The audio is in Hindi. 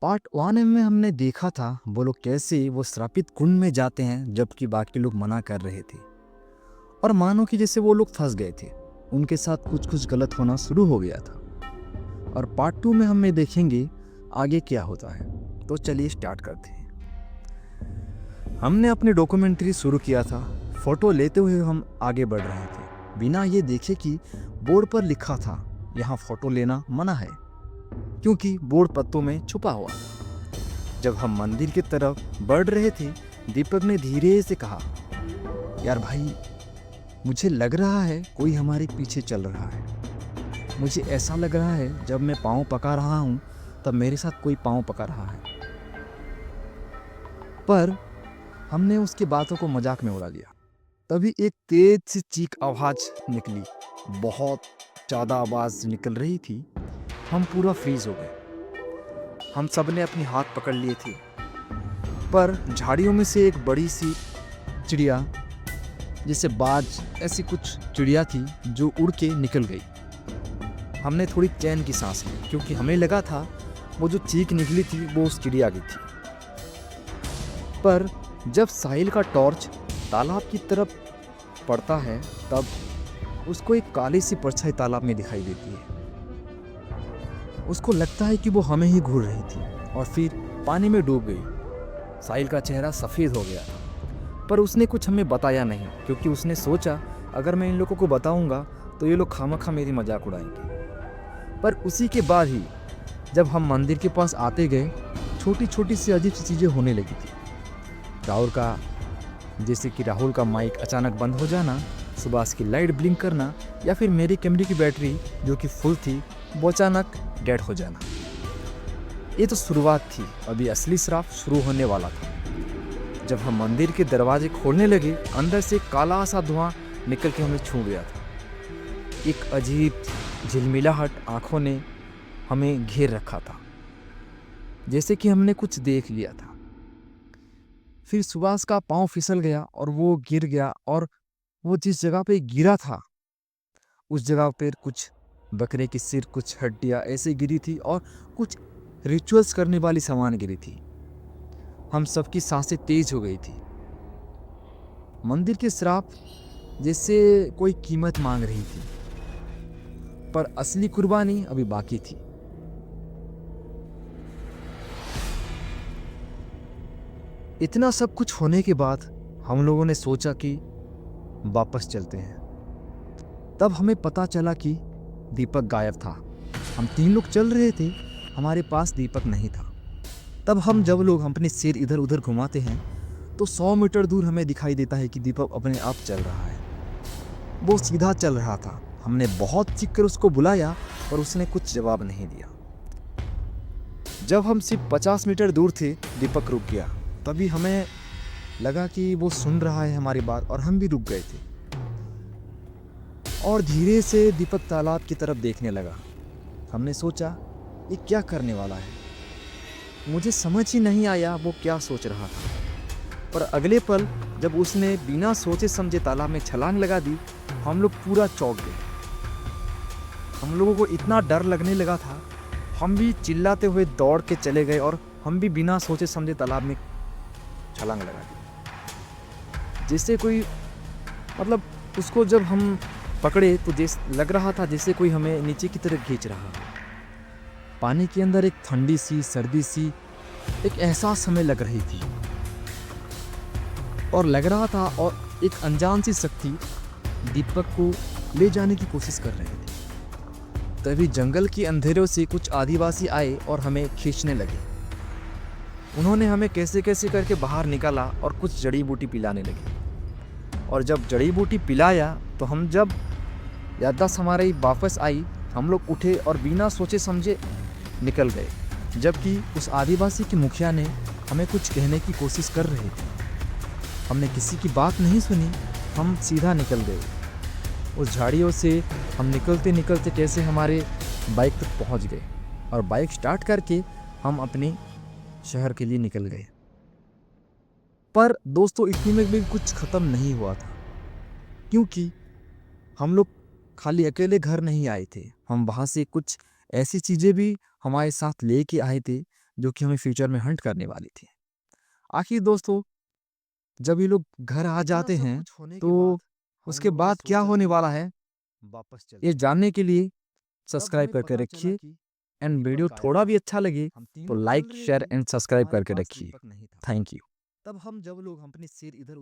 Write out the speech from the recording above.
पार्ट 1 में हमने देखा था वो लोग कैसे वो श्रापित कुंड में जाते हैं जबकि बाकी लोग मना कर रहे थे और मानो कि जैसे वो लोग फंस गए थे, उनके साथ कुछ कुछ गलत होना शुरू हो गया था। और पार्ट 2 में हम देखेंगे आगे क्या होता है। तो चलिए स्टार्ट करते हैं। हमने अपनी डॉक्यूमेंट्री शुरू किया था। फोटो लेते हुए हम आगे बढ़ रहे थे बिना ये देखे कि बोर्ड पर लिखा था यहाँ फोटो लेना मना है, क्योंकि बोर्ड पत्तों में छुपा हुआ था। जब हम मंदिर की तरफ बढ़ रहे थे, दीपक ने धीरे से कहा, यार भाई, मुझे लग रहा है कोई हमारे पीछे चल रहा है। मुझे ऐसा लग रहा है जब मैं पाँव पका रहा हूँ तब मेरे साथ कोई पाँव पका रहा है। पर हमने उसकी बातों को मजाक में उड़ा लिया। तभी एक तेज सी चीख आवाज निकली। बहुत ज़्यादा आवाज़ निकल रही थी। हम पूरा फ्रीज हो गए। हम सब ने अपने हाथ पकड़ लिए थे। पर झाड़ियों में से एक बड़ी सी चिड़िया, जैसे बाज, ऐसी कुछ चिड़िया थी जो उड़ के निकल गई। हमने थोड़ी चैन की सांस ली क्योंकि हमें लगा था वो जो चीख निकली थी वो उस चिड़िया की थी। पर जब साहिल का टॉर्च तालाब की तरफ पड़ता है तब उसको एक काली सी परछाई तालाब में दिखाई देती है। उसको लगता है कि वो हमें ही घूर रही थी और फिर पानी में डूब गई। साहिल का चेहरा सफ़ेद हो गया, पर उसने कुछ हमें बताया नहीं क्योंकि उसने सोचा अगर मैं इन लोगों को बताऊंगा तो ये लोग खामखा मेरी मजाक उड़ाएंगे। पर उसी के बाद ही जब हम मंदिर के पास आते गए, छोटी छोटी सी अजीब सी चीज़ें होने लगी थी। जैसे कि राहुल का माइक अचानक बंद हो जाना, सुभाष की लाइट ब्लिंक करना, या फिर मेरी कैमरे की बैटरी जो कि फुल थी वो अचानक डेड हो जाना। ये तो शुरुआत थी, अभी असली श्राप शुरू होने वाला था। जब हम मंदिर के दरवाजे खोलने लगे, अंदर से काला सा धुआं निकल के हमें छू गया था। एक अजीब झिलमिलाहट आंखों ने हमें घेर रखा था, जैसे कि हमने कुछ देख लिया था। फिर सुभाष का पांव फिसल गया और वो गिर गया, और वो जिस जगह पे गिरा था उस जगह पर कुछ बकरे की सिर, कुछ हड्डियां ऐसे गिरी थी और कुछ रिचुअल्स करने वाली सामान गिरी थी। हम सबकी सांसें तेज हो गई थी। मंदिर के श्राप जैसे कोई कीमत मांग रही थी, पर असली कुर्बानी अभी बाकी थी। इतना सब कुछ होने के बाद हम लोगों ने सोचा कि वापस चलते हैं। तब हमें पता चला कि दीपक गायब था। हम 3 लोग चल रहे थे, हमारे पास दीपक नहीं था। तब जब लोग अपने सिर इधर उधर घुमाते हैं तो 100 मीटर दूर हमें दिखाई देता है कि दीपक अपने आप चल रहा है। वो सीधा चल रहा था। हमने बहुत चीख कर उसको बुलाया पर उसने कुछ जवाब नहीं दिया। जब हम सिर्फ 50 मीटर दूर थे, दीपक रुक गया। तभी हमें लगा कि वो सुन रहा है हमारी बात, और हम भी रुक गए थे। और धीरे से दीपक तालाब की तरफ देखने लगा। हमने सोचा ये क्या करने वाला है। मुझे समझ ही नहीं आया वो क्या सोच रहा था। पर अगले पल जब उसने बिना सोचे समझे तालाब में छलांग लगा दी, हम लोग पूरा चौंक गए। हम लोगों को इतना डर लगने लगा था, हम भी चिल्लाते हुए दौड़ के चले गए और हम भी बिना सोचे समझे तालाब में छलांग लगा दी। जैसे कोई, मतलब उसको जब हम पकड़े तो जैसे लग रहा था जैसे कोई हमें नीचे की तरफ खींच रहा है। पानी के अंदर एक ठंडी सी, सर्दी सी एक एहसास हमें लग रही थी और लग रहा था, और एक अनजान सी शक्ति दीपक को ले जाने की कोशिश कर रहे थे। तभी जंगल के अंधेरों से कुछ आदिवासी आए और हमें खींचने लगे। उन्होंने हमें कैसे कैसे करके बाहर निकाला और कुछ जड़ी बूटी पिलाने लगे। और जब जड़ी बूटी पिलाया तो हम जब याददाश्त हमारी वापस आई, हम लोग उठे और बिना सोचे समझे निकल गए। जबकि उस आदिवासी के मुखिया ने हमें कुछ कहने की कोशिश कर रहे थे। हमने किसी की बात नहीं सुनी, हम सीधा निकल गए। उस झाड़ियों से हम निकलते निकलते कैसे हमारे बाइक तक पहुंच गए और बाइक स्टार्ट करके हम अपने शहर के लिए निकल गए। पर दोस्तों, इतने में भी कुछ ख़त्म नहीं हुआ था, क्योंकि हम लोग खाली अकेले घर नहीं आए थे। हम वहाँ से कुछ ऐसी चीज़ें भी हमारे साथ लेके आए थे जो कि हमें फ्यूचर में हंट करने वाली थी। आखिर दोस्तों, जब ये लोग घर आ जाते हैं तो उसके बाद क्या होने वाला है, ये जानने के लिए सब्सक्राइब करके रखिए। एंड वीडियो थोड़ा भी अच्छा लगे तो लाइक शेयर एंड सब्सक्राइब करके रखिए। Thank you. तब हम जब लोग अपने सिर इधर